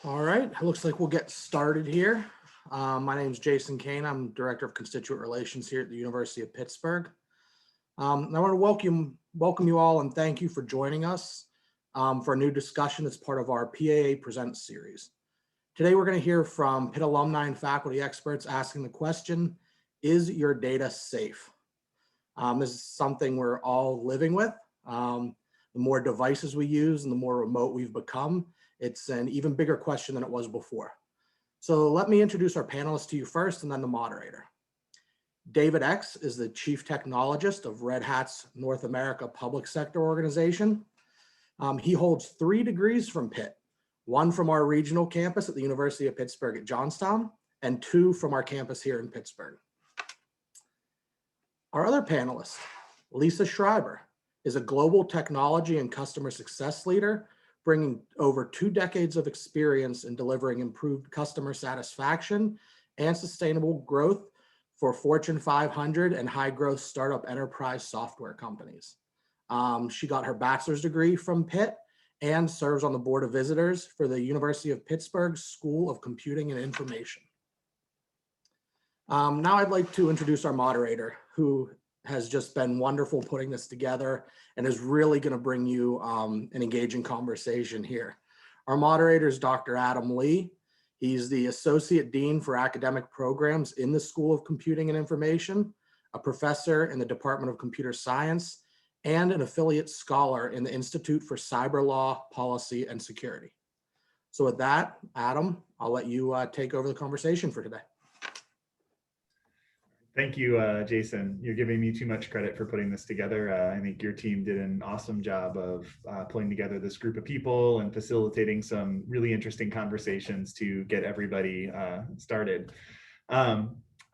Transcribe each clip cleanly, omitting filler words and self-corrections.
All right, it looks like we'll get started here. My name is Jason Kane. I'm Director of Constituent Relations here at the University of Pittsburgh. And I want to welcome you all and thank you for joining us for a new discussion that's part of our PAA Presents series. Today, we're going to hear from Pitt alumni and faculty experts asking the question, is your data safe? This is something we're all living with. The more devices we use and the more remote we've become, it's an even bigger question than it was before. So let me introduce our panelists to you first and then the moderator. David X is the Chief Technologist of Red Hat's North America Public Sector Organization. He holds 3 degrees from Pitt, 1 from our regional campus at the University of Pittsburgh at Johnstown, and 2 from our campus here in Pittsburgh. Our other panelist, Lisa Schreiber, is a global technology and customer success leader, bringing over 2 decades of experience in delivering improved customer satisfaction and sustainable growth for Fortune 500 and high growth startup enterprise software companies. She got her bachelor's degree from Pitt and serves on the Board of Visitors for the University of Pittsburgh School of Computing and Information. Now I'd like to introduce our moderator, who has just been wonderful putting this together and is really going to bring you an engaging conversation here. Our moderator is Dr. Adam Lee. He's the Associate Dean for Academic Programs in the School of Computing and Information, a professor in the Department of Computer Science, and an affiliate scholar in the Institute for Cyber Law, Policy, and Security. So with that, Adam, I'll let you take over the conversation for today. Thank you, Jason. You're giving me too much credit for putting this together. I think your team did an awesome job of pulling together this group of people and facilitating some really interesting conversations to get everybody started.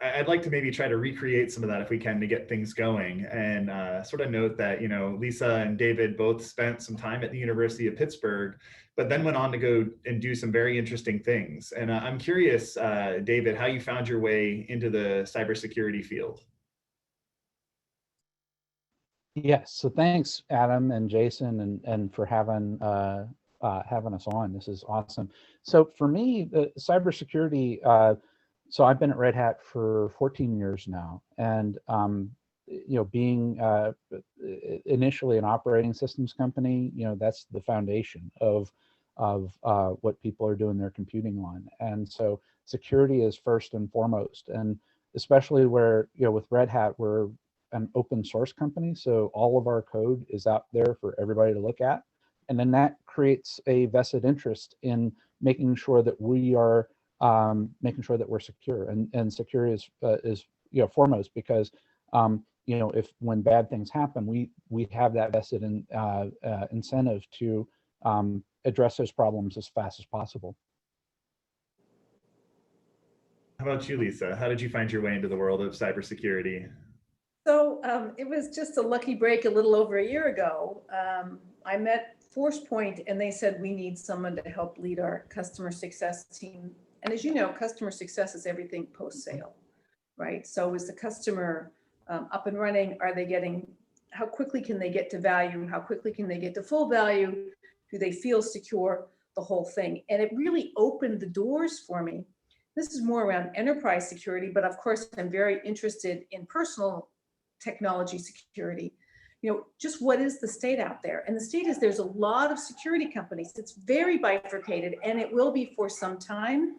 I'd like to maybe try to recreate some of that if we can to get things going, and sort of note that, you know, Lisa and David both spent some time at the University of Pittsburgh, but then went on to go and do some very interesting things. And I'm curious, David, how you found your way into the cybersecurity field. Yes, so thanks, Adam and Jason, and for having us on. This is awesome. So for me, the cybersecurity, so I've been at Red Hat for 14 years now, and you know, being initially an operating systems company, you know, that's the foundation of what people are doing their computing on. And so security is first and foremost, and especially where, you know, with Red Hat, we're an open source company, so all of our code is out there for everybody to look at, and then that creates a vested interest in making sure that we are making sure that we're secure, and security is you know, foremost, because you know, if when bad things happen, we have that vested incentive to address those problems as fast as possible. How about you, Lisa? How did you find your way into the world of cybersecurity? So it was just a lucky break a little over a year ago. I met ForcePoint and they said, we need someone to help lead our customer success team. And as you know, customer success is everything post-sale, right? So is the customer up and running? Are they getting, how quickly can they get to value? How quickly can they get to full value? Do they feel secure? The whole thing. And it really opened the doors for me. This is more around enterprise security, but of course I'm very interested in personal technology security. You know, just what is the state out there? And the state is, there's a lot of security companies. It's very bifurcated, and it will be for some time.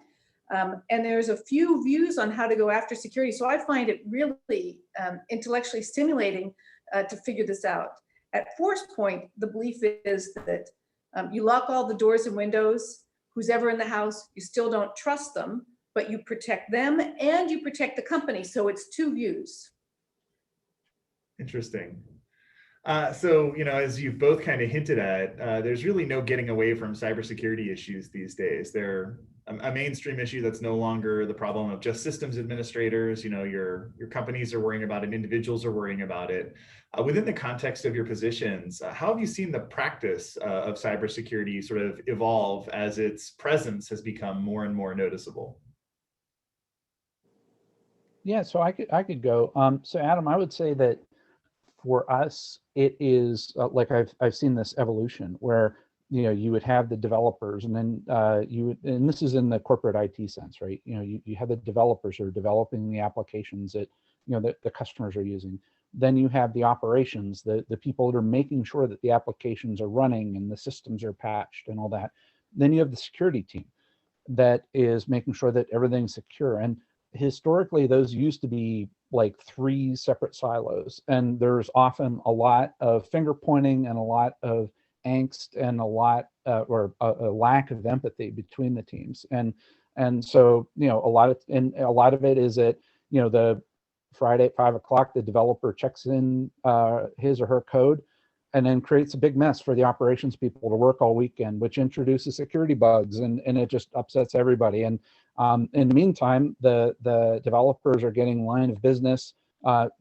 And there's a few views on how to go after security. So I find it really intellectually stimulating to figure this out. At ForcePoint, the belief is that you lock all the doors and windows, who's ever in the house, you still don't trust them, but you protect them and you protect the company. So it's 2 views. Interesting. So, you know, as you've both kind of hinted at, there's really no getting away from cybersecurity issues these days. They're a mainstream issue that's no longer the problem of just systems administrators. You know, your companies are worrying about it, individuals are worrying about it. Within the context of your positions, how have you seen the practice of cybersecurity sort of evolve as its presence has become more and more noticeable? Yeah, so I could go. So Adam, I would say that for us, it is like I've seen this evolution where you would have the developers, and then and this is in the corporate IT sense, right? You have the developers who are developing the applications that, that the customers are using. Then you have the operations, the people that are making sure that the applications are running and the systems are patched and all that. Then you have the security team that is making sure that everything's secure. And historically, those used to be like 3 separate silos. And there's often a lot of finger pointing and a lot of angst and a lot or a lack of empathy between the teams. And so, a lot of it is that, the Friday at 5 o'clock, the developer checks in his or her code and then creates a big mess for the operations people to work all weekend, which introduces security bugs, and it just upsets everybody. And in the meantime, the developers are getting line of business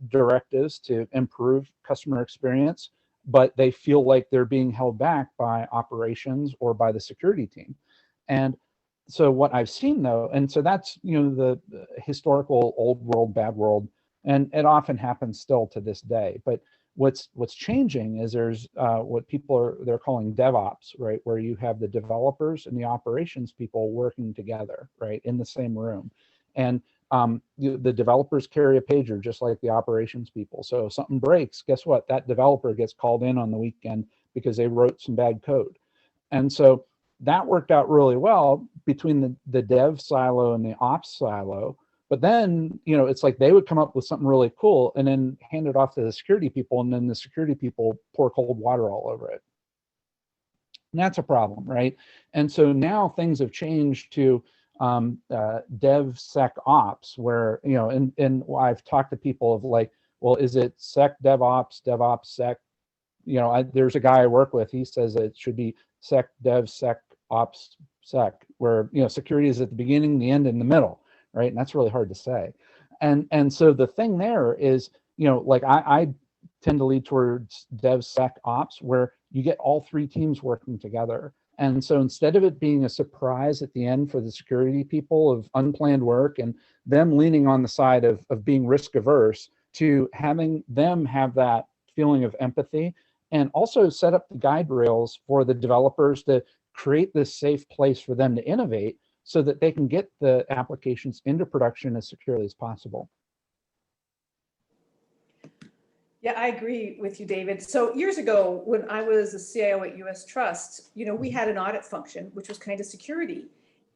directives to improve customer experience, but they feel like they're being held back by operations or by the security team. And so what I've seen though, and so that's, the historical old world, bad world, and it often happens still to this day. But what's changing is there's what they're calling DevOps, right? Where you have the developers and the operations people working together, right, in the same room. And the developers carry a pager just like the operations people. So if something breaks, guess what? That developer gets called in on the weekend because they wrote some bad code. And so that worked out really well between the dev silo and the ops silo. But then, it's like they would come up with something really cool and then hand it off to the security people, and then the security people pour cold water all over it. And that's a problem, right? And so now things have changed to DevSecOps, where, and I've talked to people of like, well, is it Sec DevOps, DevOps Sec? There's a guy I work with, he says it should be Sec Dev Sec Ops Sec, where, security is at the beginning, the end, and the middle. Right. And that's really hard to say. And so the thing there is, like I tend to lead towards DevSecOps, where you get all 3 teams working together. And so instead of it being a surprise at the end for the security people of unplanned work and them leaning on the side of being risk averse, to having them have that feeling of empathy, and also set up the guide rails for the developers to create this safe place for them to innovate, so that they can get the applications into production as securely as possible. Yeah, I agree with you, David. So years ago, when I was a CIO at US Trust, we had an audit function, which was kind of security.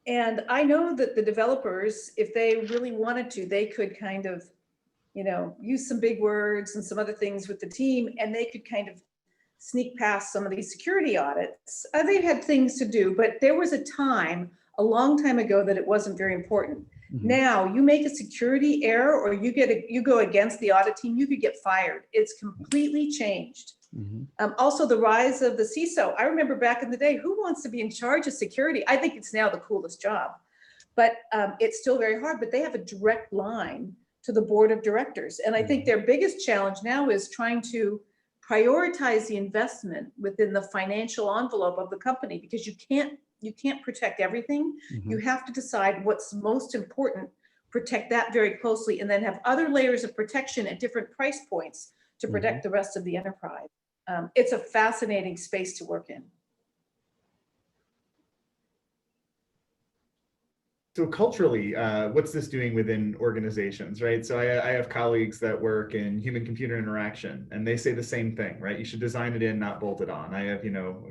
And I know that the developers, if they really wanted to, they could kind of, use some big words and some other things with the team, and they could kind of sneak past some of these security audits. They had things to do, but there was a time a long time ago that it wasn't very important. Mm-hmm. Now you make a security error or you go against the audit team, you could get fired. It's completely changed. Mm-hmm. Also the rise of the CISO. I remember back in the day, who wants to be in charge of security? I think it's now the coolest job, but it's still very hard, but they have a direct line to the board of directors. And I think their biggest challenge now is trying to prioritize the investment within the financial envelope of the company, because you can't protect everything. Mm-hmm. You have to decide what's most important, protect that very closely, and then have other layers of protection at different price points to protect the rest of the enterprise. It's a fascinating space to work in. So culturally, what's this doing within organizations, right? So I have colleagues that work in human-computer interaction, and they say the same thing, right? You should design it in, not bolt it on. I have,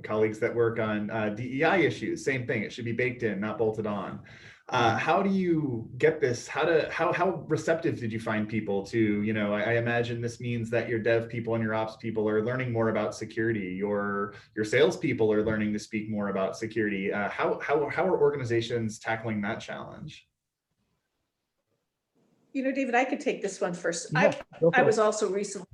colleagues that work on DEI issues, same thing. It should be baked in, not bolted on. How do you get this? How receptive did you find people to, I imagine this means that your dev people and your ops people are learning more about security. Your sales people are learning to speak more about security. How are organizations tackling that challenge? David, I could take this one first. Yeah, I was also recently,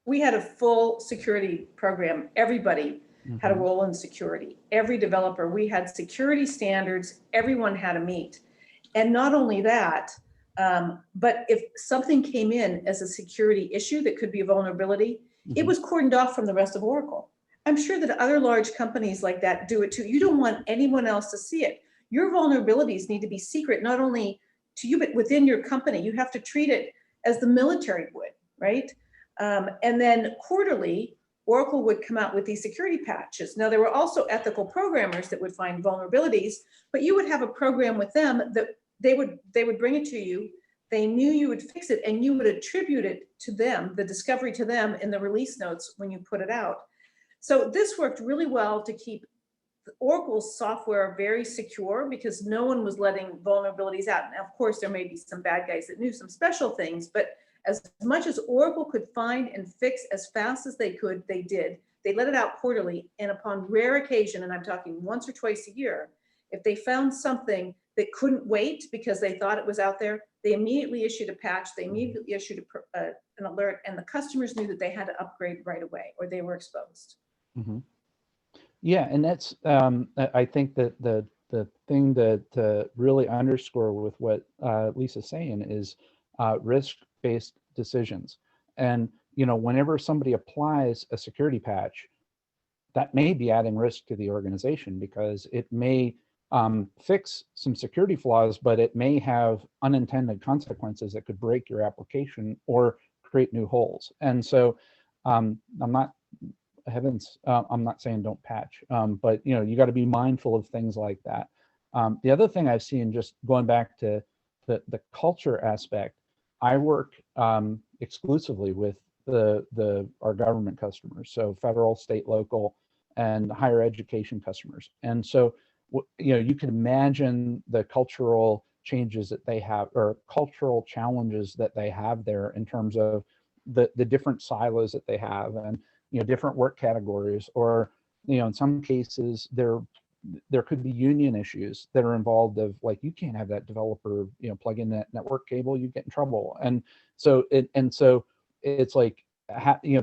we had a full security program. Everybody had a role in security. Every developer, we had security standards, everyone had to meet. And not only that, but if something came in as a security issue that could be a vulnerability, it was cordoned off from the rest of Oracle. I'm sure that other large companies like that do it too. You don't want anyone else to see it. Your vulnerabilities need to be secret, not only to you, but within your company. You have to treat it as the military would, right? And then quarterly, Oracle would come out with these security patches. Now, there were also ethical programmers that would find vulnerabilities, but you would have a program with them that they would bring it to you. They knew you would fix it, and you would attribute it to them, the discovery to them in the release notes when you put it out. So this worked really well to keep Oracle's software very secure because no one was letting vulnerabilities out. And of course, there may be some bad guys that knew some special things, but as much as Oracle could find and fix as fast as they could, they did. They let it out quarterly, and upon rare occasion, and I'm talking once or twice a year, if they found something that couldn't wait because they thought it was out there, they immediately issued a patch, they immediately issued an alert, and the customers knew that they had to upgrade right away or they were exposed. Mm-hmm. Yeah, and that's I think that the thing that to really underscore with what Lisa's saying is risk-based decisions. And whenever somebody applies a security patch, that may be adding risk to the organization because it may fix some security flaws, but it may have unintended consequences that could break your application or create new holes. And so I'm not saying don't patch, but you got to be mindful of things like that. The other thing I've seen, just going back to the culture aspect, I work exclusively with our government customers, so federal, state, local, and higher education customers. And so you can imagine the cultural changes that they have, or cultural challenges that they have there in terms of the different silos that they have, and different work categories, or in some cases there could be union issues that are involved, of like, you can't have that developer plug in that network cable, you get in trouble. And so it's like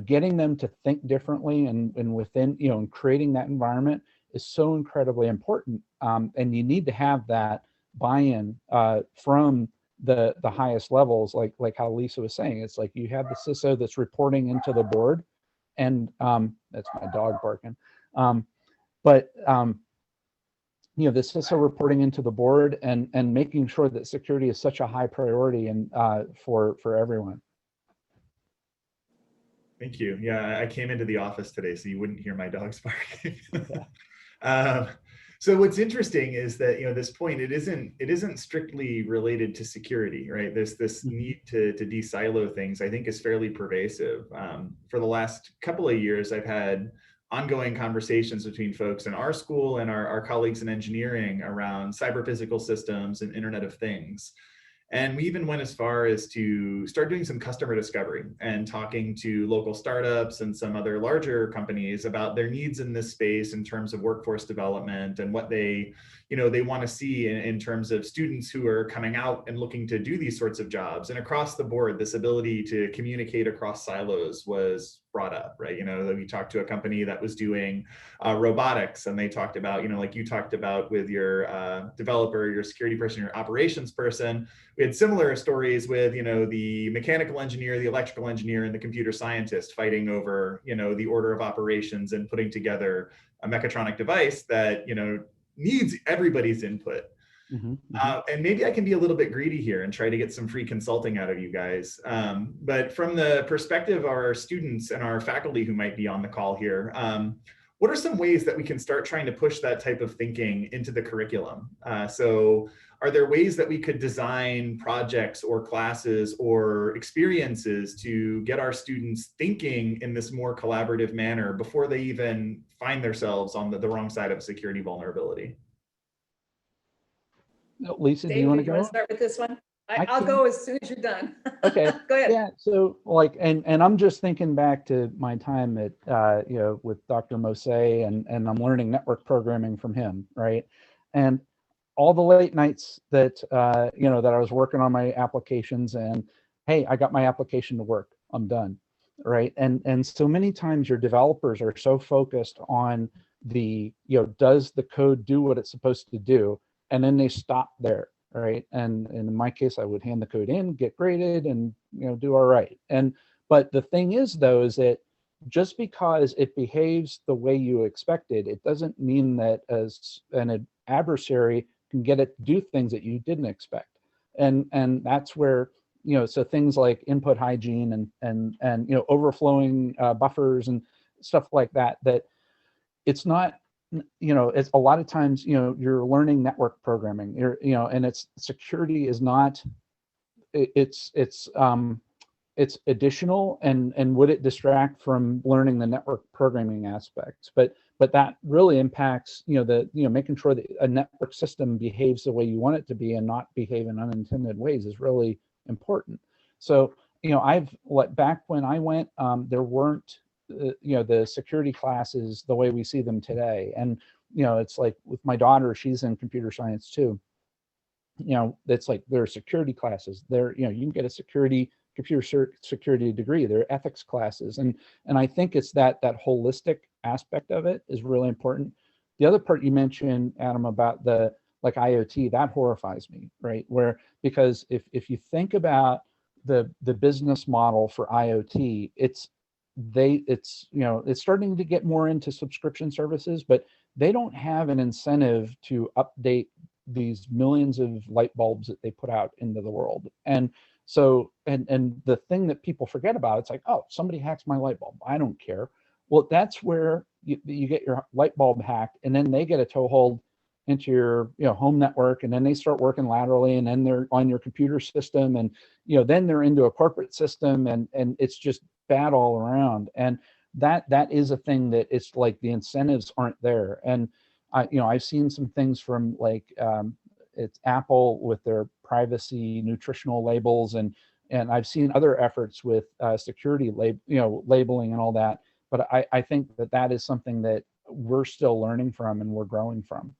getting them to think differently and within and creating that environment is so incredibly important. And you need to have that buy-in from the highest levels, like how Lisa was saying. It's like you have the CISO that's reporting into the board, and that's my dog barking. But the CISO reporting into the board and making sure that security is such a high priority and for everyone. Thank you. Yeah, I came into the office today, so you wouldn't hear my dogs barking. So what's interesting is that this point, it isn't strictly related to security, right? This need to de-silo things, I think, is fairly pervasive. For the last couple of years, I've had ongoing conversations between folks in our school and our colleagues in engineering around cyber physical systems and Internet of Things. And we even went as far as to start doing some customer discovery and talking to local startups and some other larger companies about their needs in this space in terms of workforce development and what they want to see in terms of students who are coming out and looking to do these sorts of jobs. And across the board, this ability to communicate across silos was brought up, right? We talked to a company that was doing robotics, and they talked about, like you talked about with your developer, your security person, your operations person. We had similar stories with, the mechanical engineer, the electrical engineer, and the computer scientist fighting over, the order of operations and putting together a mechatronic device that, needs everybody's input. Mm-hmm. And maybe I can be a little bit greedy here and try to get some free consulting out of you guys. But from the perspective of our students and our faculty who might be on the call here, what are some ways that we can start trying to push that type of thinking into the curriculum? So are there ways that we could design projects or classes or experiences to get our students thinking in this more collaborative manner before they even find themselves on the wrong side of a security vulnerability? Lisa, David, do you want to go? start with this one? I'll can. go as soon as you're done. Okay. Go ahead. Yeah. So and I'm just thinking back to my time at, with Dr. Mose, and I'm learning network programming from him, right? And all the late nights that, that I was working on my applications, and hey, I got my application to work, I'm done, right? And so many times your developers are so focused on the, does the code do what it's supposed to do? And then they stop there, right? And in my case, I would hand the code in, get graded, and do all right. But the thing is, though, is that just because it behaves the way you expected, it doesn't mean that as an adversary can get it to do things that you didn't expect. And that's where, so things like input hygiene and overflowing buffers, and stuff like that, that it's not, it's a lot of times, you're learning network programming, and it's security is not, it's additional, and would it distract from learning the network programming aspects? But that really impacts, making sure that a network system behaves the way you want it to be and not behave in unintended ways is really important. So, back when I went, there weren't, the security classes the way we see them today. And, it's like with my daughter, she's in computer science too. It's like there are security classes there, you can get a computer security degree. There are ethics classes. And I think it's that holistic aspect of it is really important. The other part you mentioned, Adam, about the like IoT, that horrifies me, right? Because if you think about the business model for IoT, it's starting to get more into subscription services, but they don't have an incentive to update these millions of light bulbs that they put out into the world. And so, and the thing that people forget about, it's like, oh, somebody hacks my light bulb, I don't care. Well, that's where you get your light bulb hacked, and then they get a toehold into your home network, and then they start working laterally, and then they're on your computer system, and then they're into a corporate system, and it's just bad all around. And that is a thing that it's like the incentives aren't there. And I've seen some things from like it's Apple with their privacy nutritional labels, and I've seen other efforts with security labeling and all that. But I think that is something that we're still learning from and we're growing from.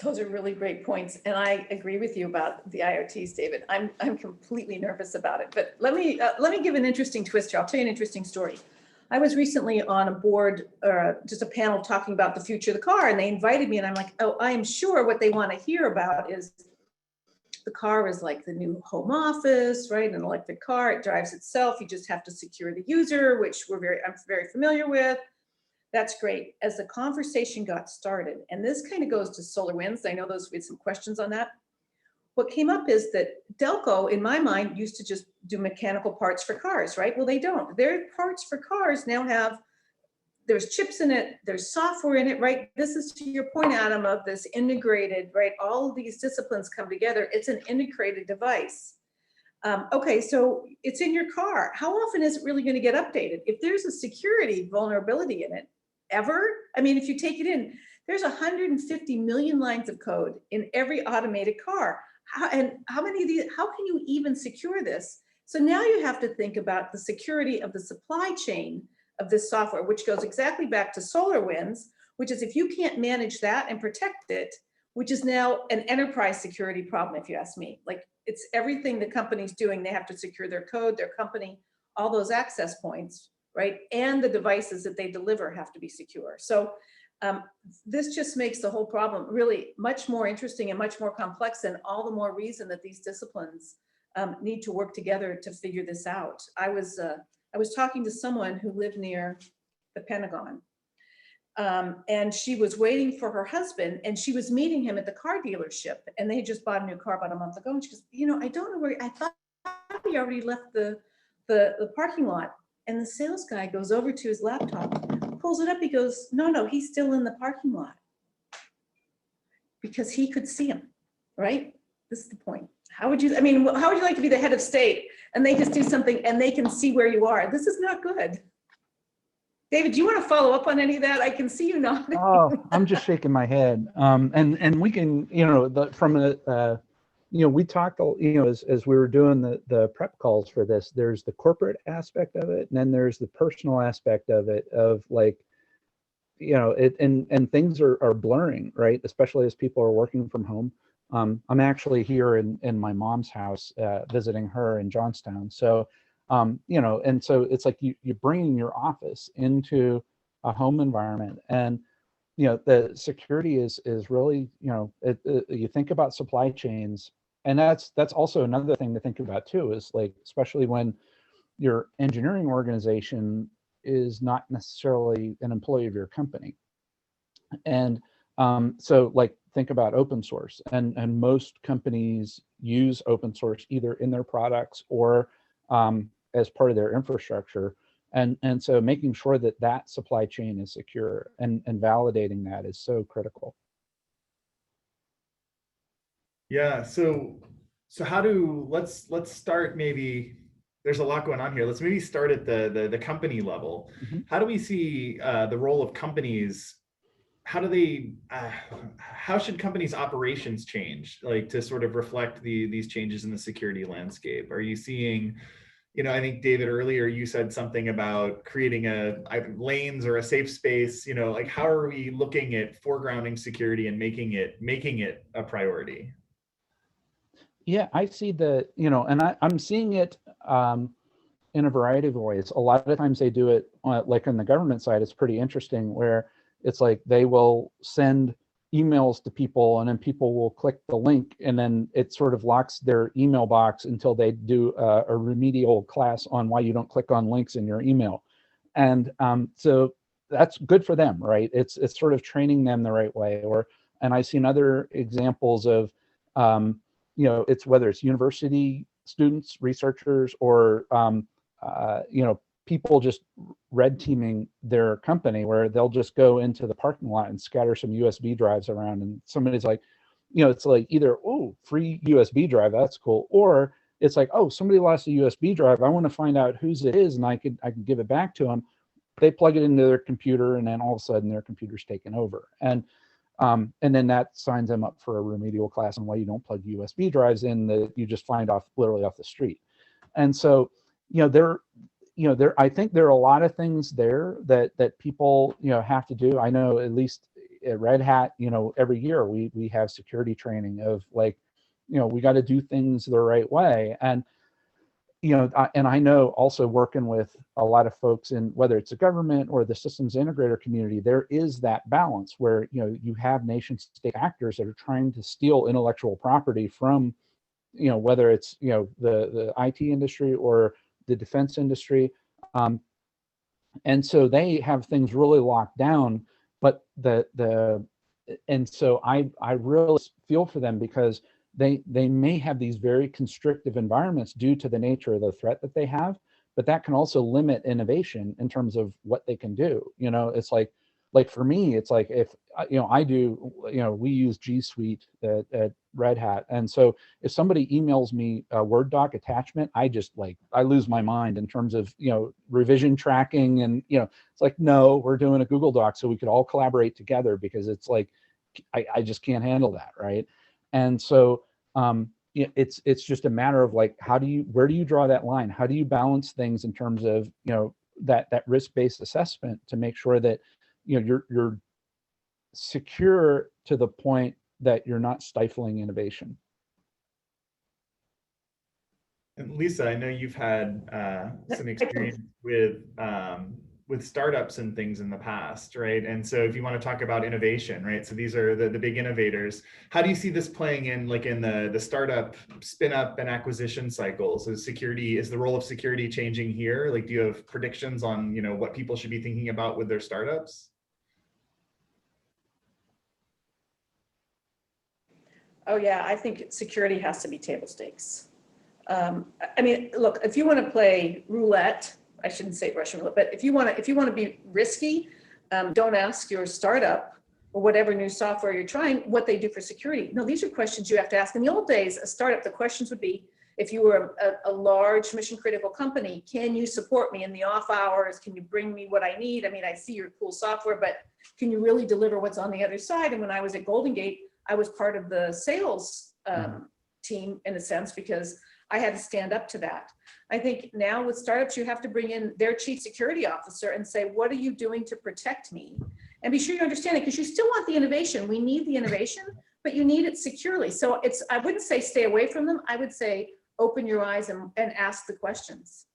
Those are really great points, and I agree with you about the IoTs, David. I'm completely nervous about it. But let me give an interesting twist here. I'll tell you an interesting story. I was recently on a board, just a panel talking about the future of the car, and they invited me, and I'm like, oh, I am sure what they want to hear about is the car is like the new home office, right? An electric car, it drives itself. You just have to secure the user, which I'm very familiar with. That's great. As the conversation got started, and this kind of goes to SolarWinds, I know those we had some questions on that. What came up is that Delco, in my mind, used to just do mechanical parts for cars, right? Well, they don't. Their parts for cars now have, there's chips in it, there's software in it, right? This is to your point, Adam, of this integrated, right? All of these disciplines come together. It's an integrated device. Okay, so it's in your car. How often is it really going to get updated? If there's a security vulnerability in it, ever? I mean, if you take it in, there's 150 million lines of code in every automated car. How many of these, how can you even secure this? So now you have to think about the security of the supply chain of this software, which goes exactly back to SolarWinds, which is if you can't manage that and protect it, which is now an enterprise security problem, if you ask me. Like, it's everything the company's doing. They have to secure their code, their company, all those access points, right? And the devices that they deliver have to be secure. So this just makes the whole problem really much more interesting and much more complex, and all the more reason that these disciplines need to work together to figure this out. I was talking to someone who lived near the Pentagon, and she was waiting for her husband, and she was meeting him at the car dealership, and they had just bought a new car about a month ago. And she goes, I don't know where, I thought he already left the parking lot. And the sales guy goes over to his laptop, pulls it up. He goes, no, he's still in the parking lot, because he could see him, right? This is the point. How would you like to be the head of state and they just do something and they can see where you are? This is not good. David, do you want to follow up on any of that? I can see you nodding. Oh, I'm just shaking my head. And we can, we talked, as we were doing the prep calls for this, there's the corporate aspect of it, and then there's the personal aspect of it, of like, and things are blurring, right? Especially as people are working from home. I'm actually here in my mom's house, visiting her in Johnstown. So, and so it's like you're bringing your office into a home environment, and the security is really, you think about supply chains. And that's also another thing to think about too, is like, especially when your engineering organization is not necessarily an employee of your company. And so like, think about open source, and most companies use open source either in their products or as part of their infrastructure. And so making sure that that supply chain is secure and validating that is so critical. Yeah, so how do let's start, maybe there's a lot going on here. Let's maybe start at the company level. Mm-hmm. How do we see the role of companies? How do they how should companies' operations change, like, to sort of reflect these changes in the security landscape? Are you seeing, I think, David, earlier you said something about creating lanes or a safe space, like, how are we looking at foregrounding security and making it a priority? Yeah, I see and I'm seeing it in a variety of ways. A lot of times they do it like on the government side. It's pretty interesting where it's like they will send emails to people and then people will click the link and then it sort of locks their email box until they do a remedial class on why you don't click on links in your email. And so that's good for them, right? It's sort of training them the right way. And I've seen other examples of it's whether it's university students, researchers, or people just red teaming their company, where they'll just go into the parking lot and scatter some USB drives around, and somebody's like, it's like either, oh, free USB drive, that's cool, or it's like, oh, somebody lost a USB drive, I want to find out whose it is, and I can give it back to them. They plug it into their computer, and then all of a sudden their computer's taken over. And then that signs them up for a remedial class on why you don't plug USB drives in that you just find literally off the street. And so, I think there are a lot of things there that people, have to do. I know at least at Red Hat, every year we have security training of like, we got to do things the right way. And and I know also working with a lot of folks in whether it's the government or the systems integrator community, there is that balance where, you have nation state actors that are trying to steal intellectual property from, whether it's, the IT industry or the defense industry. And so they have things really locked down, but and so I really feel for them because they may have these very constrictive environments due to the nature of the threat that they have, but that can also limit innovation in terms of what they can do. It's like for me, it's like if I do, we use G Suite at Red Hat, and so if somebody emails me a Word doc attachment, I lose my mind in terms of revision tracking, and it's like, no, we're doing a Google Doc so we could all collaborate together, because it's like I just can't handle that, right? And so it's just a matter of like, where do you draw that line? How do you balance things in terms of that risk-based assessment to make sure that you're secure to the point that you're not stifling innovation. And Lisa, I know you've had some experience with startups and things in the past, right? And so if you want to talk about innovation, right? So these are the big innovators. How do you see this playing in, like in the startup spin up and acquisition cycles? Is the role of security changing here? Like, do you have predictions on, what people should be thinking about with their startups? Oh yeah, I think security has to be table stakes. I mean, look, if you want to play roulette, I shouldn't say Russian roulette, but if you want to be risky, don't ask your startup or whatever new software you're trying what they do for security. No, these are questions you have to ask. In the old days, a startup, the questions would be, if you were a large mission critical company, can you support me in the off hours? Can you bring me what I need? I mean, I see your cool software, but can you really deliver what's on the other side? And when I was at Golden Gate, I was part of the sales team in a sense, because I had to stand up to that. I think now with startups, you have to bring in their chief security officer and say, what are you doing to protect me? And be sure you understand it, because you still want the innovation. We need the innovation, but you need it securely. So I wouldn't say stay away from them. I would say open your eyes and ask the questions.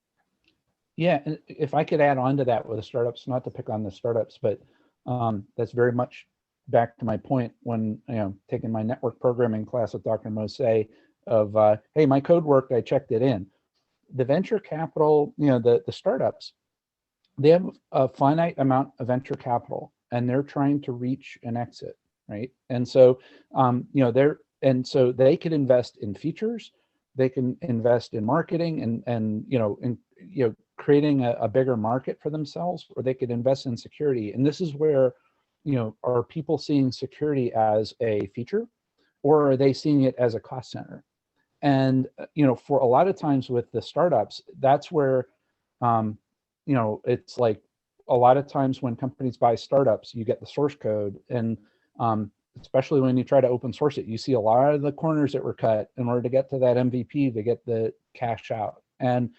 Yeah, and if I could add on to that with the startups, not to pick on the startups, but that's very much back to my point when taking my network programming class with Dr. Mose of hey, my code worked, I checked it in. The venture capital, the startups, they have a finite amount of venture capital and they're trying to reach an exit, right? And so so they could invest in features, they can invest in marketing and creating a bigger market for themselves, or they could invest in security. And this is where, are people seeing security as a feature, or are they seeing it as a cost center? And, for a lot of times with the startups, that's where, it's like a lot of times when companies buy startups, you get the source code, and especially when you try to open source it, you see a lot of the corners that were cut in order to get to that MVP, to get the cash out. And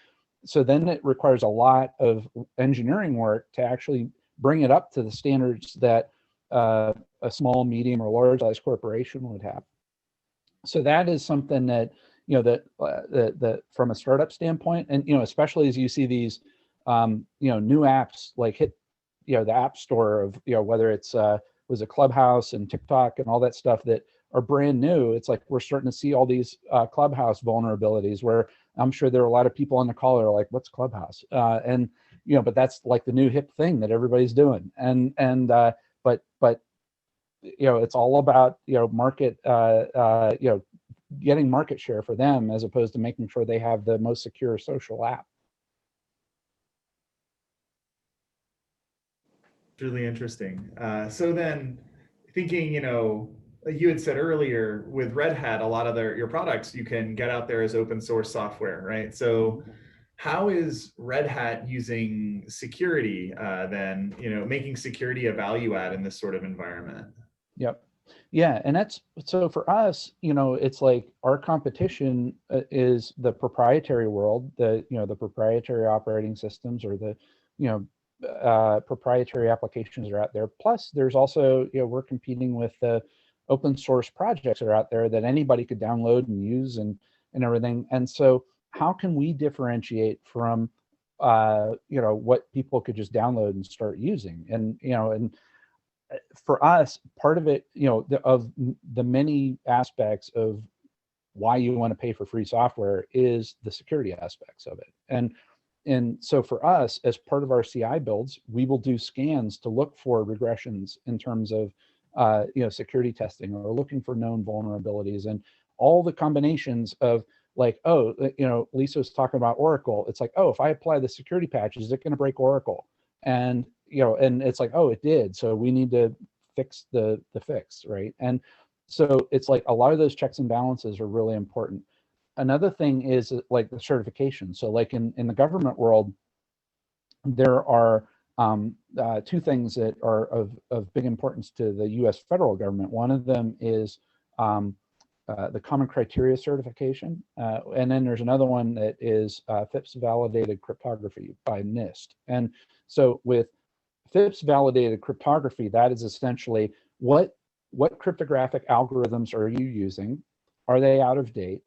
so then it requires a lot of engineering work to actually bring it up to the standards that a small, medium, or large size corporation would have. So that is something that, that from a startup standpoint, and, especially as you see these, new apps like hit, the app store of, whether it's, was a Clubhouse and TikTok and all that stuff that are brand new. It's like, we're starting to see all these Clubhouse vulnerabilities where I'm sure there are a lot of people on the call that are like, what's Clubhouse? And, but that's like the new hip thing that everybody's doing. But it's all about, market, getting market share for them, as opposed to making sure they have the most secure social app. Really interesting. So then thinking, you had said earlier with Red Hat, a lot of your products you can get out there as open source software, right? So how is Red Hat using security then, making security a value add in this sort of environment? Yep. Yeah. And that's, so for us, it's like our competition is the proprietary world, the proprietary operating systems, or the, proprietary applications are out there. Plus there's also, we're competing with the open source projects that are out there that anybody could download and use and everything. And so how can we differentiate from, what people could just download and start using? And, and for us, part of it, of the many aspects of why you want to pay for free software is the security aspects of it. And so for us, as part of our CI builds, we will do scans to look for regressions in terms of, security testing, or looking for known vulnerabilities, and all the combinations of like, oh, Lisa was talking about Oracle. It's like, oh, if I apply the security patch, is it going to break Oracle? And, and it's like, oh, it did. So we need to fix the fix, right? And so it's like a lot of those checks and balances are really important. Another thing is like the certification. So like in the government world, there are two things that are of big importance to the US federal government. One of them is the Common Criteria certification. And then there's another one that is Fips validated cryptography by Nist. And so with Fips validated cryptography, that is essentially what cryptographic algorithms are you using? Are they out of date?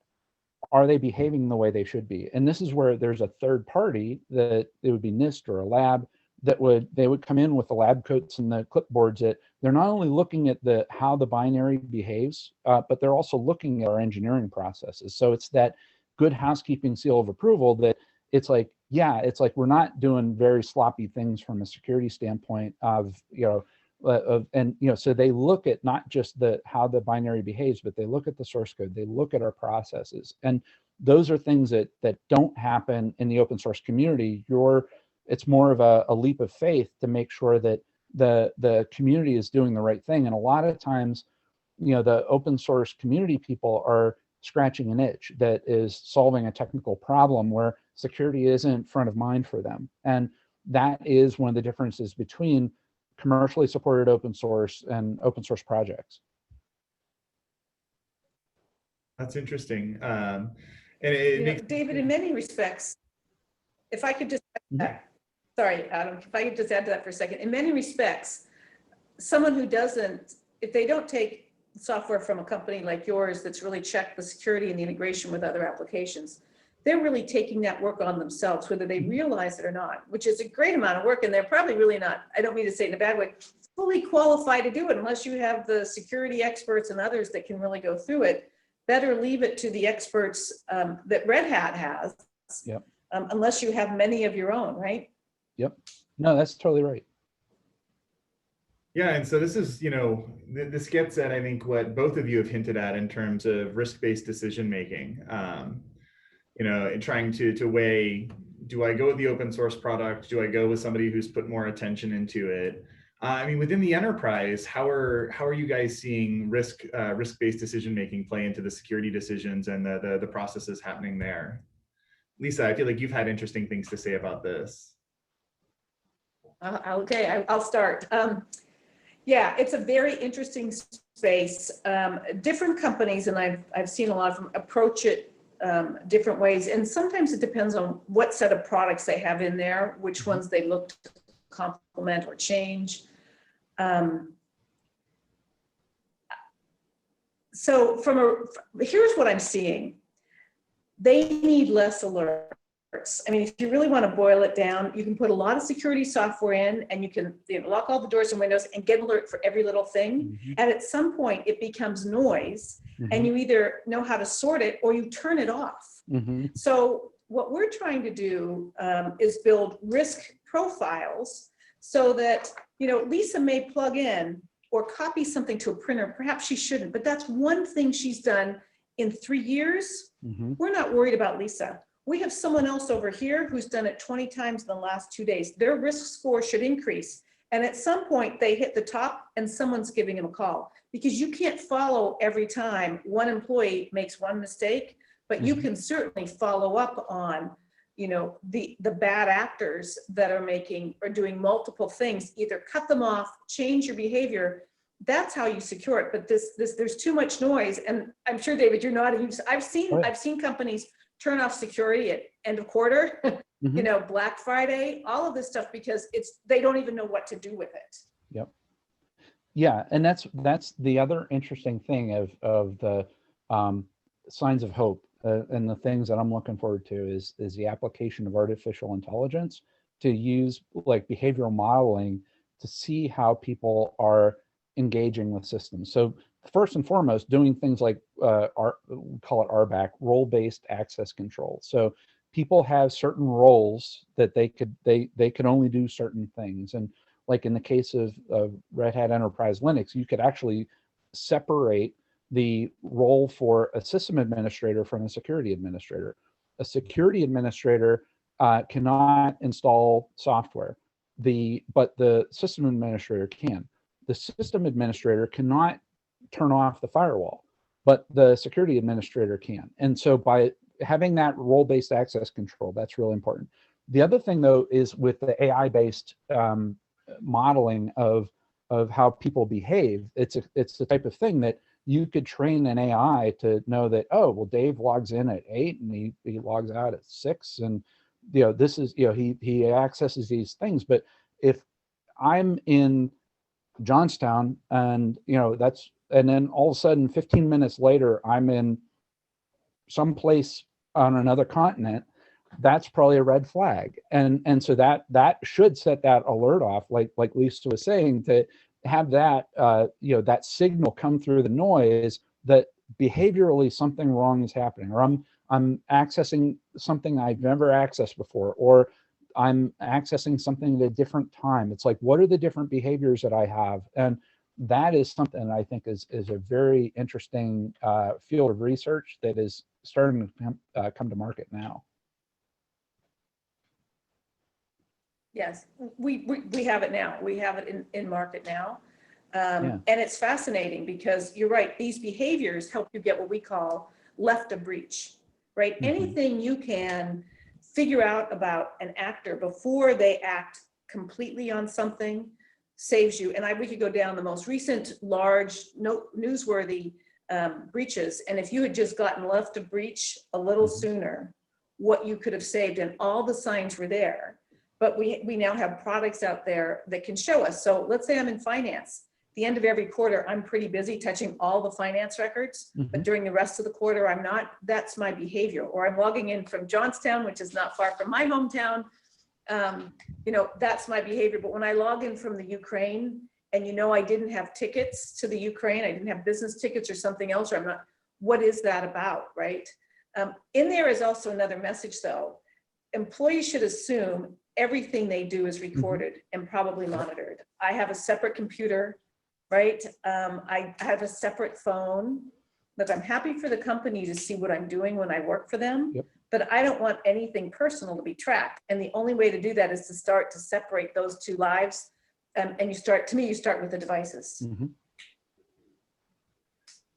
Are they behaving the way they should be? And this is where there's a third party, that it would be Nist or a lab, that they would come in with the lab coats and the clipboards, that they're not only looking at how the binary behaves, but they're also looking at our engineering processes. So it's that good housekeeping seal of approval that it's like, yeah, it's like we're not doing very sloppy things from a security standpoint of, so they look at not just how the binary behaves, but they look at the source code, they look at our processes. And those are things that don't happen in the open source community. It's more of a leap of faith to make sure that the community is doing the right thing. And a lot of times, the open source community people are scratching an itch that is solving a technical problem where security isn't front of mind for them. And that is one of the differences between commercially supported open source and open source projects. That's interesting. And David, in many respects, if I could just add that, sorry, Adam, if I could just add to that for a second. In many respects, someone who doesn't, if they don't take software from a company like yours that's really checked the security and the integration with other applications, they're really taking that work on themselves, whether they realize it or not, which is a great amount of work. And they're probably really not, I don't mean to say it in a bad way, fully qualified to do it unless you have the security experts and others that can really go through it. Better leave it to the experts that Red Hat has, unless you have many of your own, right? Yep. No, that's totally right. Yeah, and so this is, this gets at, I think, what both of you have hinted at in terms of risk-based decision making. And trying to weigh, do I go with the open source product? Do I go with somebody who's put more attention into it? I mean, within the enterprise, how are you guys seeing risk-based decision making play into the security decisions and the processes happening there? Lisa, I feel like you've had interesting things to say about this. Okay, I'll start. Yeah, it's a very interesting space. Different companies, and I've seen a lot of them approach it different ways. And sometimes it depends on what set of products they have in there, which ones they look to complement or change. So here's what I'm seeing. They need less alerts. I mean, if you really want to boil it down, you can put a lot of security software in and you can lock all the doors and windows and get an alert for every little thing. And at some point it becomes noise and you either know how to sort it or you turn it off. So what we're trying to do is build risk profiles so that, Lisa may plug in or copy something to a printer. Perhaps she shouldn't, but that's one thing she's done in 3 years. We're not worried about Lisa. We have someone else over here who's done it 20 times in the last 2 days. Their risk score should increase. And at some point they hit the top and someone's giving them a call, because you can't follow every time one employee makes one mistake, but you can certainly follow up on, the bad actors that are doing multiple things, either cut them off, change your behavior. That's how you secure it. But there's too much noise. And I'm sure, David, you're nodding. I've seen companies turn off security at end of quarter, Black Friday, all of this stuff, because they don't even know what to do with it. Yep. Yeah, and that's the other interesting thing of the signs of hope, and the things that I'm looking forward to is the application of artificial intelligence to use like behavioral modeling to see how people are engaging with systems. So first and foremost, doing things like we call it RBAC, role-based access control. So people have certain roles that they could only do certain things. And like in the case of Red Hat Enterprise Linux, you could actually separate the role for a system administrator from a security administrator. A security administrator cannot install software, but the system administrator can. The system administrator cannot turn off the firewall, but the security administrator can. And so by having that role-based access control, that's really important. The other thing though is with the AI-based modeling of how people behave, it's the type of thing that you could train an AI to know that, oh, well, Dave logs in at 8 and he logs out at 6, and this is, he accesses these things. But if I'm in Johnstown and and then all of a sudden 15 minutes later I'm in some place on another continent, that's probably a red flag. And so that should set that alert off, like Lisa was saying, to have that that signal come through the noise that behaviorally something wrong is happening, or I'm accessing something I've never accessed before, or I'm accessing something at a different time. It's like, what are the different behaviors that I have? And that is something I think is a very interesting field of research that is starting to come to market now. Yes, we have it now. We have it in market now. And it's fascinating because you're right. These behaviors help you get what we call left of breach, right? Anything you can figure out about an actor before they act completely on something saves you. And we could go down the most recent large newsworthy breaches. And if you had just gotten left of breach a little sooner, what you could have saved, and all the signs were there. But we now have products out there that can show us. So let's say I'm in finance. The end of every quarter, I'm pretty busy touching all the finance records, but during the rest of the quarter, I'm not. That's my behavior. Or I'm logging in from Johnstown, which is not far from my hometown. That's my behavior. But when I log in from the Ukraine, and I didn't have tickets to the Ukraine, I didn't have business tickets or something else, or I'm not, what is that about, right? In there is also another message though. Employees should assume everything they do is recorded and probably monitored. I have a separate computer, right? I have a separate phone. Look, I'm happy for the company to see what I'm doing when I work for them, but I don't want anything personal to be tracked. And the only way to do that is to start to separate those two lives. And you start with the devices. Mm-hmm.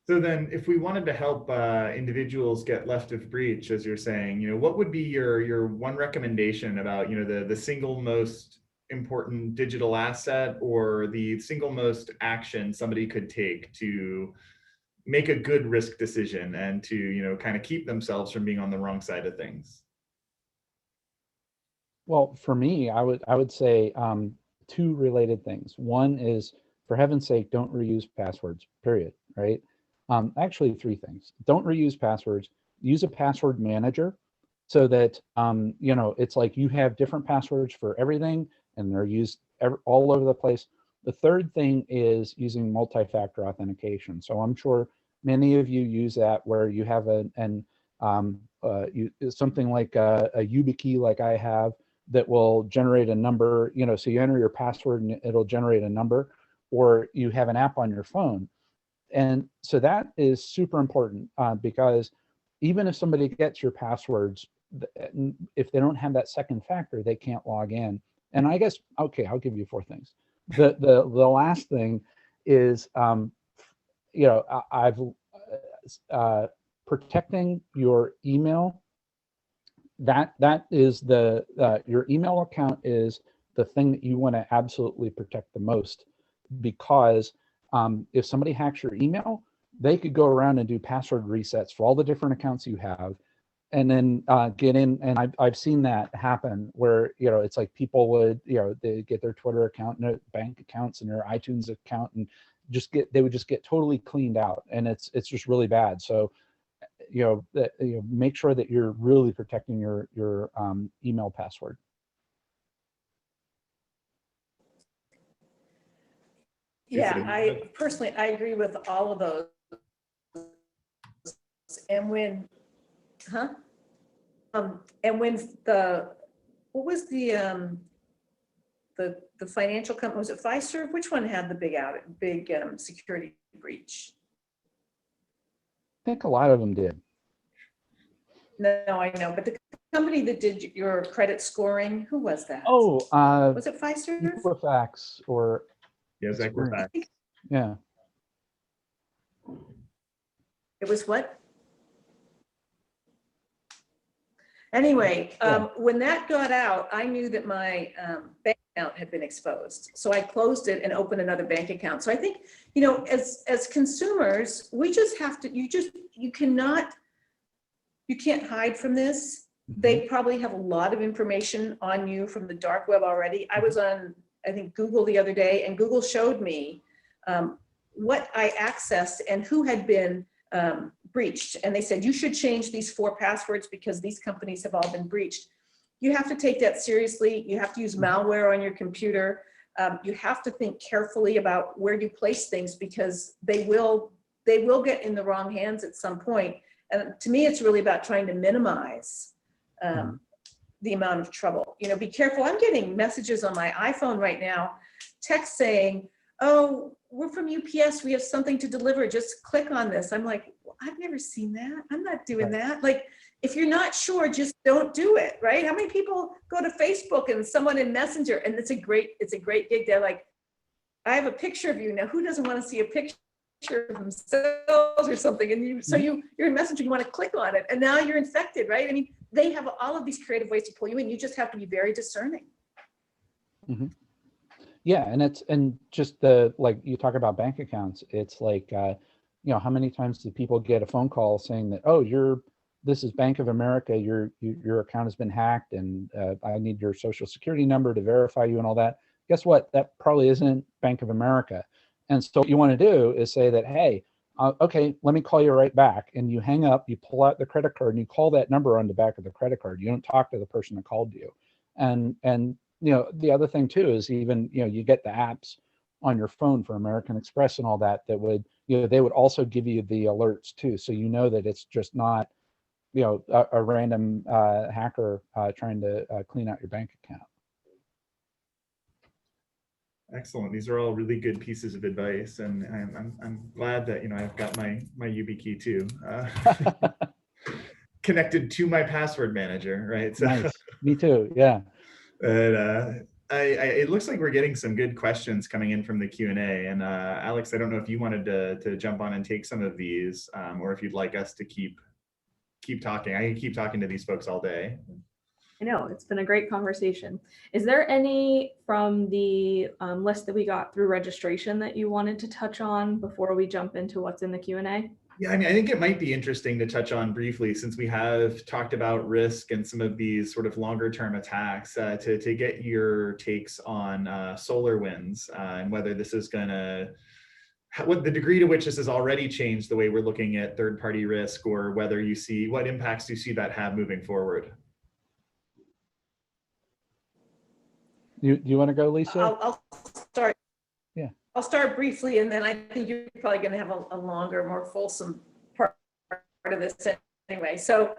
So then if we wanted to help individuals get left of breach, as you're saying, what would be your one recommendation about, the single most important digital asset or the single most action somebody could take to make a good risk decision and to, kind of keep themselves from being on the wrong side of things? Well, for me, I would say two related things. One is, for heaven's sake, don't reuse passwords, period, right? Actually, three things. Don't reuse passwords. Use a password manager so that, it's like you have different passwords for everything and they're used all over the place. The third thing is using multi-factor authentication. So I'm sure many of you use that where you have something like a YubiKey like I have that will generate a number, so you enter your password and it'll generate a number, or you have an app on your phone. And so that is super important because even if somebody gets your passwords, if they don't have that second factor, they can't log in. And I guess, okay, I'll give you four things. The last thing is, I've protecting your email. That is your email account is the thing that you want to absolutely protect the most, because if somebody hacks your email, they could go around and do password resets for all the different accounts you have, and then get in. And I've seen that happen where, it's like people would, they get their Twitter account and their bank accounts and their iTunes account and they would just get totally cleaned out. And it's just really bad. So, make sure that you're really protecting your email password. Yeah, I agree with all of those. And when, and when what was the financial company, was it Fiserv? Which one had the big security breach? I think a lot of them did. No, I know, but the company that did your credit scoring, who was that? Oh, was it Fiserv? Equifax or Yes, Equifax. Yeah. It was what? Anyway, when that got out, I knew that my bank account had been exposed. So I closed it and opened another bank account. So I think, as consumers, we just have to, you can't hide from this. They probably have a lot of information on you from the dark web already. I was on, I think, Google the other day, and Google showed me what I accessed and who had been breached. And they said, you should change these 4 passwords because these companies have all been breached. You have to take that seriously. You have to use malware on your computer. You have to think carefully about where you place things, because they will get in the wrong hands at some point. And to me, it's really about trying to minimize the amount of trouble. Be careful. I'm getting messages on my iPhone right now, text saying, oh, we're from UPS. We have something to deliver. Just click on this. I'm like, well, I've never seen that. I'm not doing that. Like, if you're not sure, just don't do it, right? How many people go to Facebook and someone in Messenger, and it's a great gig. They're like, I have a picture of you. Now, who doesn't want to see a picture of themselves or something? And you're in Messenger, you want to click on it, and now you're infected, right? I mean, they have all of these creative ways to pull you in. You just have to be very discerning. Mm-hmm. Yeah, and just like you talk about bank accounts, it's like, how many times do people get a phone call saying that, oh, this is Bank of America, your account has been hacked, and I need your social security number to verify you and all that. Guess what? That probably isn't Bank of America. And so what you want to do is say that, hey, okay, let me call you right back. And you hang up, you pull out the credit card, and you call that number on the back of the credit card. You don't talk to the person that called you. And the other thing too is even, you get the apps on your phone for American Express and all that would, they would also give you the alerts too. So that it's just not, a random hacker trying to clean out your bank account. Excellent. These are all really good pieces of advice, and I'm glad that I've got my YubiKey too. connected to my password manager, right? So, Nice. Me too. Yeah. but it looks like we're getting some good questions coming in from the Q&A. And Alex, I don't know if you wanted to jump on and take some of these, or if you'd like us to keep talking. I can keep talking to these folks all day. I know, it's been a great conversation. Is there any from the list that we got through registration that you wanted to touch on before we jump into what's in the Q&A? Yeah, I mean, I think it might be interesting to touch on briefly, since we have talked about risk and some of these sort of longer term attacks, to get your takes on SolarWinds and whether this is going to, what the degree to which this has already changed the way we're looking at third party risk, or whether you see, what impacts do you see that have moving forward? You want to go, Lisa? I'll start. Yeah. I'll start briefly, and then I think you're probably going to have a longer, more fulsome part of this anyway. So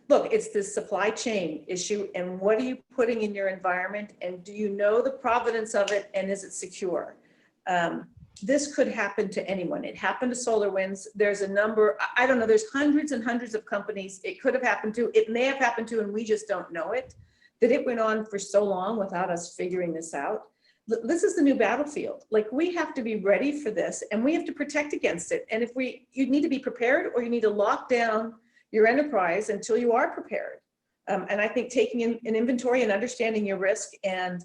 look, it's this supply chain issue, and what are you putting in your environment, and do you know the provenance of it, and is it secure? This could happen to anyone. It happened to SolarWinds. There's a number, I don't know, there's hundreds and hundreds of companies it could have happened to. It may have happened to, and we just don't know it, that it went on for so long without us figuring this out. This is the new battlefield. Like, we have to be ready for this, and we have to protect against it. And you need to be prepared, or you need to lock down your enterprise until you are prepared. And I think taking an inventory and understanding your risk, and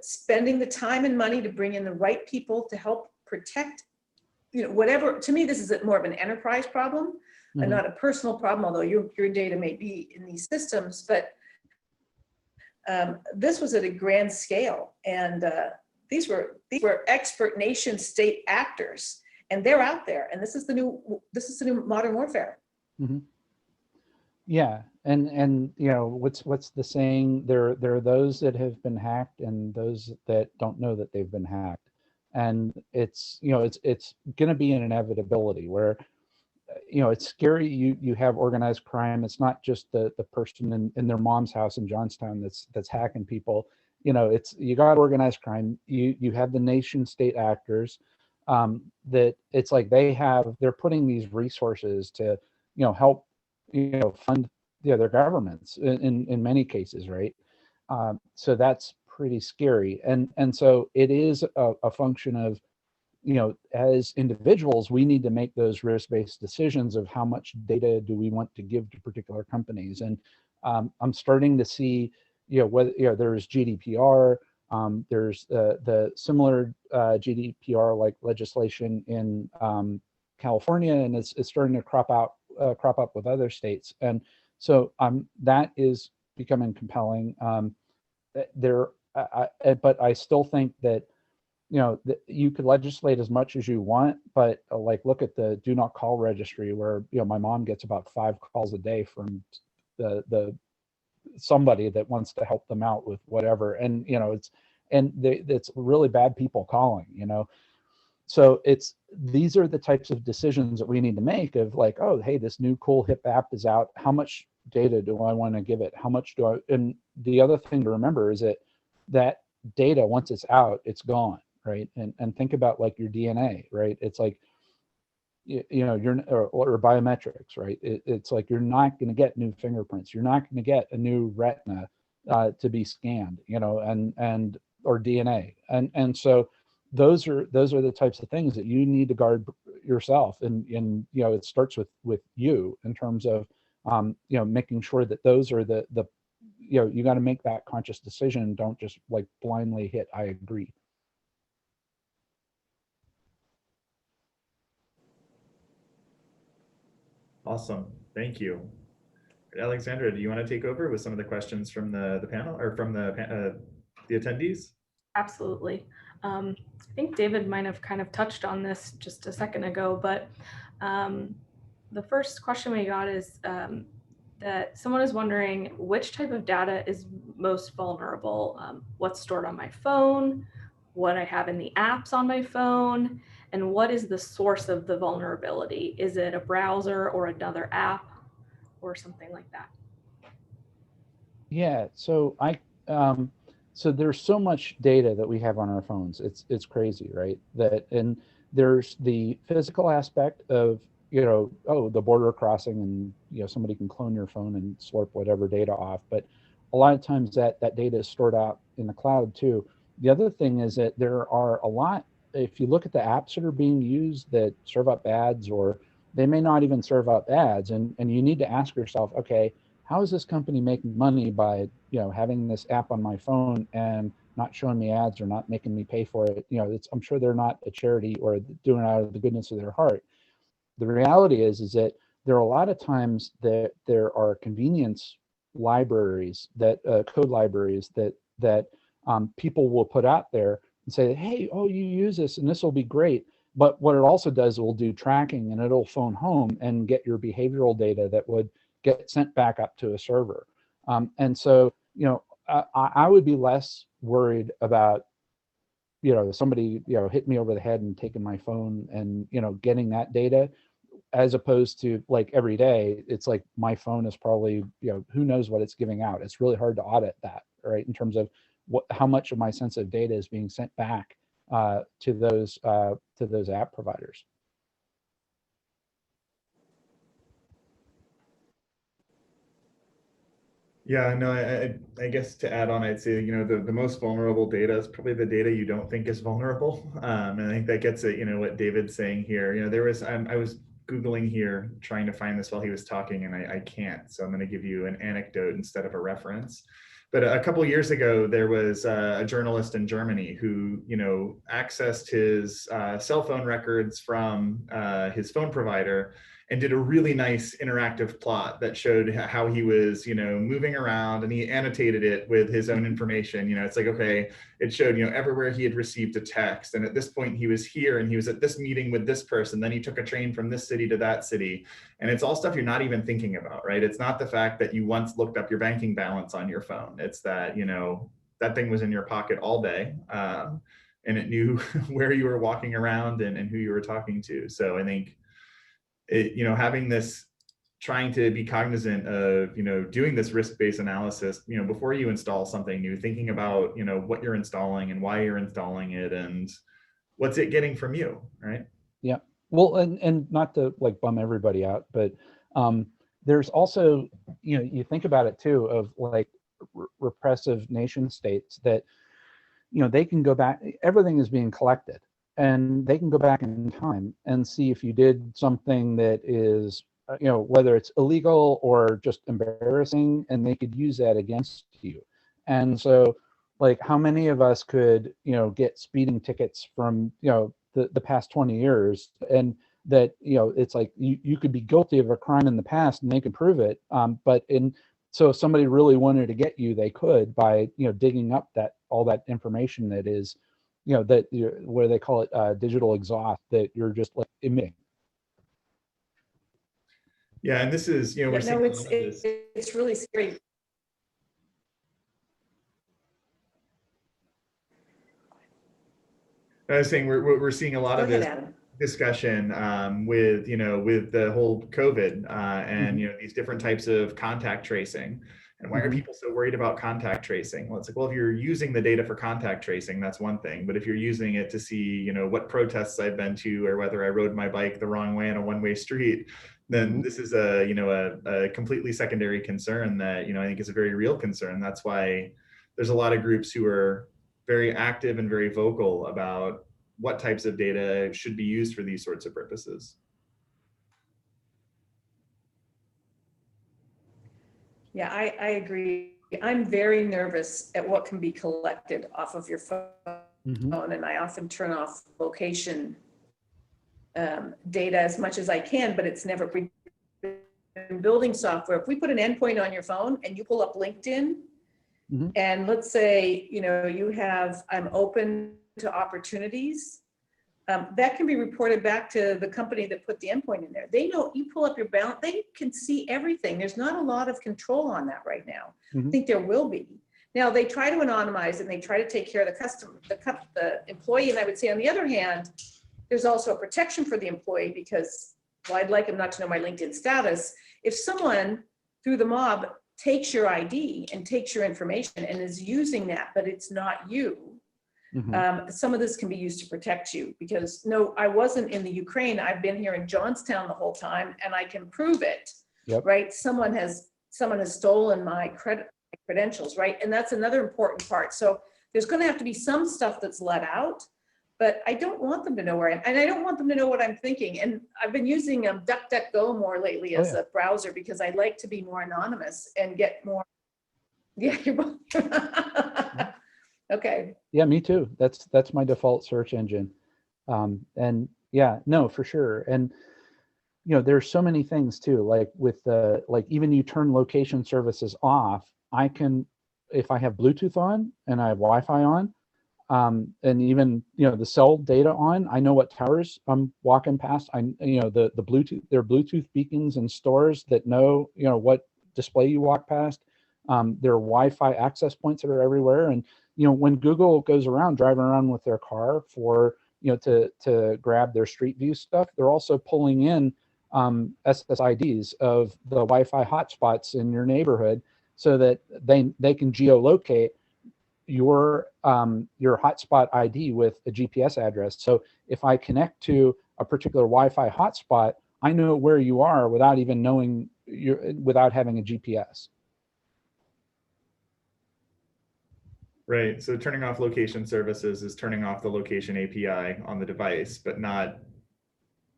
spending the time and money to bring in the right people to help protect, whatever. To me, this is more of an enterprise problem and not a personal problem, although your data may be in these systems. But this was at a grand scale, and these were expert nation state actors, and they're out there. And this is the new modern warfare. Mm-hmm. Yeah, and what's the saying? There are those that have been hacked and those that don't know that they've been hacked, and it's going to be an inevitability where it's scary. You have organized crime. It's not just the person in their mom's house in Johnstown that's hacking people. You got organized crime. You have the nation state actors that it's like they're putting these resources to help fund their governments in many cases, right? So that's pretty scary, and so it is a function of as individuals, we need to make those risk-based decisions of how much data do we want to give to particular companies. And I'm starting to see whether there's GDPR, there's the similar GDPR like legislation in California, and it's starting to crop up with other states. And so that is becoming compelling. But I still think that you could legislate as much as you want, but look at the do not call registry, where my mom gets about 5 calls a day from the somebody that wants to help them out with whatever, and it's really bad people calling. So these are the types of decisions that we need to make of oh, hey, this new cool hip app is out. How much data do I want to give it? How much do I? And the other thing to remember is that data, once it's out, it's gone, right? And think about your DNA, right? It's or biometrics, right? It's you're not going to get new fingerprints. You're not going to get a new retina to be scanned, and or DNA, and so those are the types of things that you need to guard yourself, and it starts with you in terms of making sure that those are the you got to make that conscious decision. Don't just blindly hit I agree. Awesome, thank you. Alexandra, do you want to take over with some of the questions from the panel, or from the attendees? Absolutely. I think David might have kind of touched on this just a second ago, but the first question we got is that someone is wondering which type of data is most vulnerable. What's stored on my phone, what I have in the apps on my phone, and what is the source of the vulnerability? Is it a browser or another app or something like that? Yeah, so so there's so much data that we have on our phones. It's crazy, right? And there's the physical aspect of oh, the border crossing, and somebody can clone your phone and slurp whatever data off. But a lot of times that data is stored out in the cloud too. The other thing is that there are a lot, if you look at the apps that are being used that serve up ads, or they may not even serve up ads, and you need to ask yourself, okay, how is this company making money by having this app on my phone and not showing me ads or not making me pay for it? I'm sure they're not a charity or doing it out of the goodness of their heart. The reality is that there are a lot of times that there are convenience libraries, that code libraries that people will put out there and say, hey, oh, you use this and this will be great. But what it also does, it will do tracking, and it'll phone home and get your behavioral data that would get sent back up to a server. And so, I would be less worried about somebody hit me over the head and taking my phone and getting that data, as opposed to, like, every day it's like my phone is probably who knows what it's giving out. It's really hard to audit that, right, in terms of how much of my sensitive data is being sent back to those app providers. Yeah, no, I guess to add on, I'd say, the most vulnerable data is probably the data you don't think is vulnerable. And I think that gets at, what David's saying here. I was Googling here, trying to find this while he was talking, and I can't. So I'm going to give you an anecdote instead of a reference. But a couple of years ago, there was a journalist in Germany who, accessed his cell phone records from his phone provider and did a really nice interactive plot that showed how he was, moving around, and he annotated it with his own information. It's like, okay, it showed, everywhere he had received a text. And at this point he was here and he was at this meeting with this person. Then he took a train from this city to that city. And it's all stuff you're not even thinking about, right? It's not the fact that you once looked up your banking balance on your phone. It's that, that thing was in your pocket all day. And it knew where you were walking around and who you were talking to. So I think, having this, trying to be cognizant of, doing this risk-based analysis, before you install something new, thinking about, what you're installing and why you're installing it and what's it getting from you, right? Yeah. Well, and not to like bum everybody out, but there's also, you think about it too, of like repressive nation states that, they can go back, everything is being collected, and they can go back in time and see if you did something that is, whether it's illegal or just embarrassing, and they could use that against you. And so, like, how many of us could, get speeding tickets from, the past 20 years, and that, it's like you could be guilty of a crime in the past and they could prove it. So if somebody really wanted to get you, they could, by, digging up all that information that is, where they call it digital exhaust, that you're just like emitting. Yeah, and this is, we're seeing it's really scary. I was saying we're seeing a lot of this discussion with with the whole COVID and these different types of contact tracing. And why are people so worried about contact tracing? Well, it's like, well, if you're using the data for contact tracing, that's one thing. But if you're using it to see, what protests I've been to, or whether I rode my bike the wrong way on a one-way street, then this is a completely secondary concern that, I think is a very real concern. That's why there's a lot of groups who are very active and very vocal about what types of data should be used for these sorts of purposes. Yeah, I agree. I'm very nervous at what can be collected off of your phone, and I often turn off location data as much as I can, but it's never building software. If we put an endpoint on your phone and you pull up LinkedIn, and let's say, you have, I'm open to opportunities, that can be reported back to the company that put the endpoint in there. They know you pull up your balance, they can see everything. There's not a lot of control on that right now. I think there will be. Now, they try to anonymize and they try to take care of the customer, the employee. And I would say, on the other hand, there's also a protection for the employee, because, well, I'd like them not to know my LinkedIn status. If someone through the mob takes your ID and takes your information and is using that, but it's not you, Some of this can be used to protect you because no, I wasn't in the Ukraine. I've been here in Johnstown the whole time and I can prove it, right? Someone has stolen my credentials, right? And that's another important part. So there's going to have to be some stuff that's let out, but I don't want them to know where I am. And I don't want them to know what I'm thinking. And I've been using DuckDuckGo more lately as a browser because I like to be more anonymous and get more. Yeah, you're both. Okay. Yeah, me too. That's my default search engine. And yeah, no, for sure. And you know, there's so many things too, like with the, like even you turn location services off, I can, if I have Bluetooth on and I have Wi-Fi on, and even, you know, the cell data on, I know what towers I'm walking past. You know, the Bluetooth, there are Bluetooth beacons in stores that know, you know, what display you walk past. There are Wi-Fi access points that are everywhere. And, you know, when Google goes around driving around with their car for, you know, to grab their Street View stuff, they're also pulling in SSIDs of the Wi-Fi hotspots in your neighborhood so that they can geolocate your hotspot ID with a GPS address. So if I connect to a particular Wi-Fi hotspot, I know where you are without even knowing without having a GPS. Right. So turning off location services is turning off the location API on the device, but not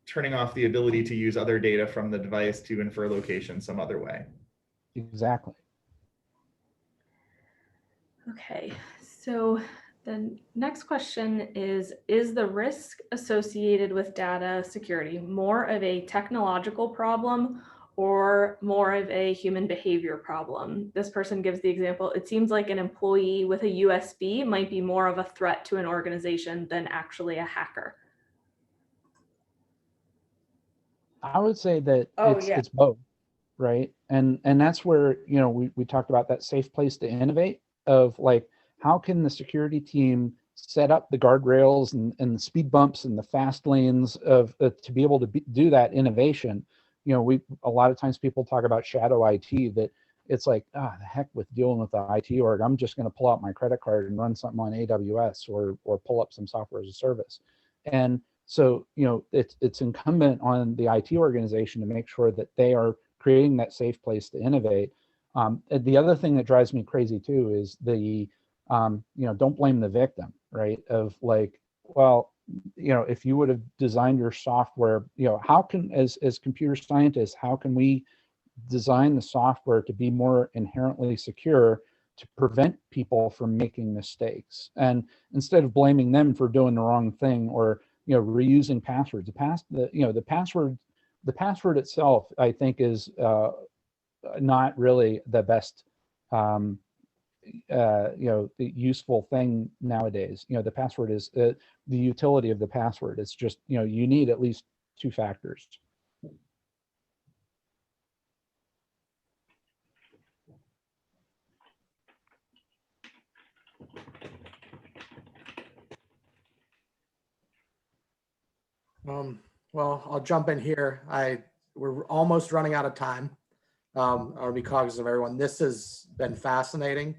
turning off the ability to use other data from the device to infer location some other way. Exactly. Okay, so the next question is the risk associated with data security more of a technological problem or more of a human behavior problem? This person gives the example, it seems like an employee with a USB might be more of a threat to an organization than actually a hacker. I would say that Yeah. it's both, right? And that's where, you know, we talked about that safe place to innovate of like, how can the security team set up the guardrails and the speed bumps and the fast lanes of to be able to do that innovation? You know, a lot of times people talk about shadow IT, that it's like, the heck with dealing with the IT org. I'm just going to pull out my credit card and run something on AWS or pull up some software as a service. And so, you know, it's incumbent on the IT organization to make sure that they are creating that safe place to innovate. And the other thing that drives me crazy too is the, you know, don't blame the victim, right? Of like, well, you know, if you would have designed your software, you know, how can, as computer scientists, how can we design the software to be more inherently secure to prevent people from making mistakes? And instead of blaming them for doing the wrong thing or, you know, reusing passwords, the password itself, I think, is not really the best, you know, the useful thing nowadays. You know, the password is the utility of the password. It's just, you know, you need at least 2 factors. Well, I'll jump in here. We're almost running out of time. I'll be cognizant of everyone. This has been fascinating.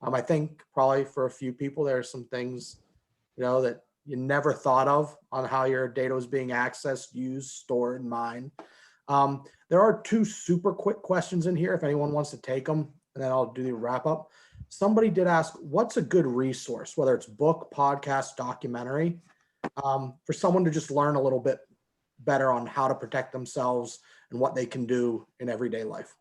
I think probably for a few people, there are some things, you know, that you never thought of on how your data is being accessed, used, stored, and mined. There are 2 super quick questions in here if anyone wants to take them, and then I'll do the wrap up. Somebody did ask, what's a good resource, whether it's book, podcast, documentary, for someone to just learn a little bit better on how to protect themselves and what they can do in everyday life?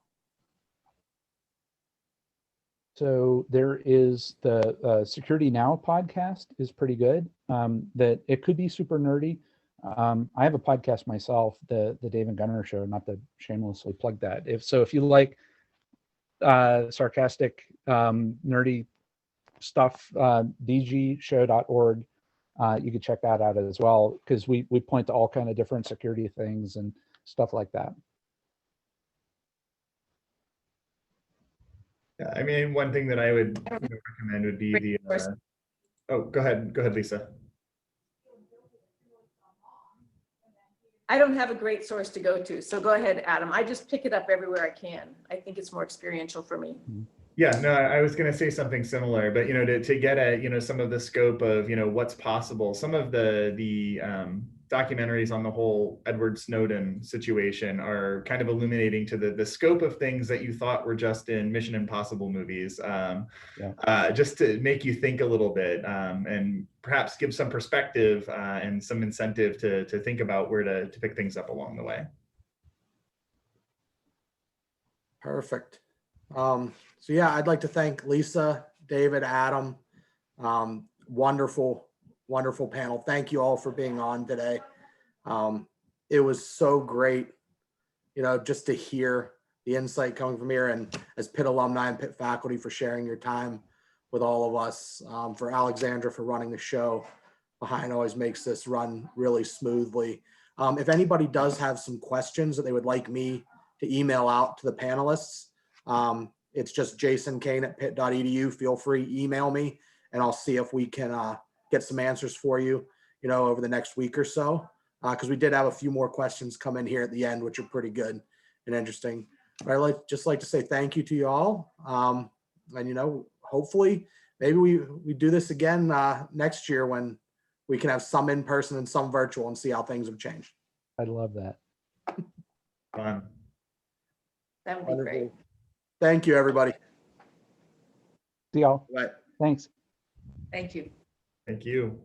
So there is the Security Now podcast is pretty good. That it could be super nerdy. I have a podcast myself, the Dave and Gunner Show, not to shamelessly plug that. If you like sarcastic, nerdy stuff, dgshow.org, you can check that out as well, because we point to all kind of different security things and stuff like that. Yeah, I mean, one thing that I would recommend would be the, oh, go ahead, Lisa. I don't have a great source to go to, so go ahead, Adam. I just pick it up everywhere I can. I think it's more experiential for me. Yeah, no, I was going to say something similar, but to get at some of the scope of what's possible. Some of the documentaries on the whole Edward Snowden situation are kind of illuminating to the scope of things that you thought were just in Mission Impossible movies. Just to make you think a little bit and perhaps give some perspective and some incentive to think about where to pick things up along the way. Perfect. So yeah, I'd like to thank Lisa, David, Adam. Wonderful, wonderful panel. Thank you all for being on today. It was so great, just to hear the insight coming from here, and as Pitt alumni and Pitt faculty for sharing your time with all of us, for Alexandra for running the show behind, always makes this run really smoothly. If anybody does have some questions that they would like me to email out to the panelists, it's just jasonkane@pitt.edu. Feel free, email me, and I'll see if we can get some answers for you, over the next week or so. Because we did have a few more questions come in here at the end, which are pretty good and interesting. But I'd just like to say thank you to you all. And, hopefully maybe we do this again next year when we can have some in person and some virtual and see how things have changed. I love that. Fun. That would be great. Thank you, everybody. See y'all. Bye. Thanks. Thank you. Thank you.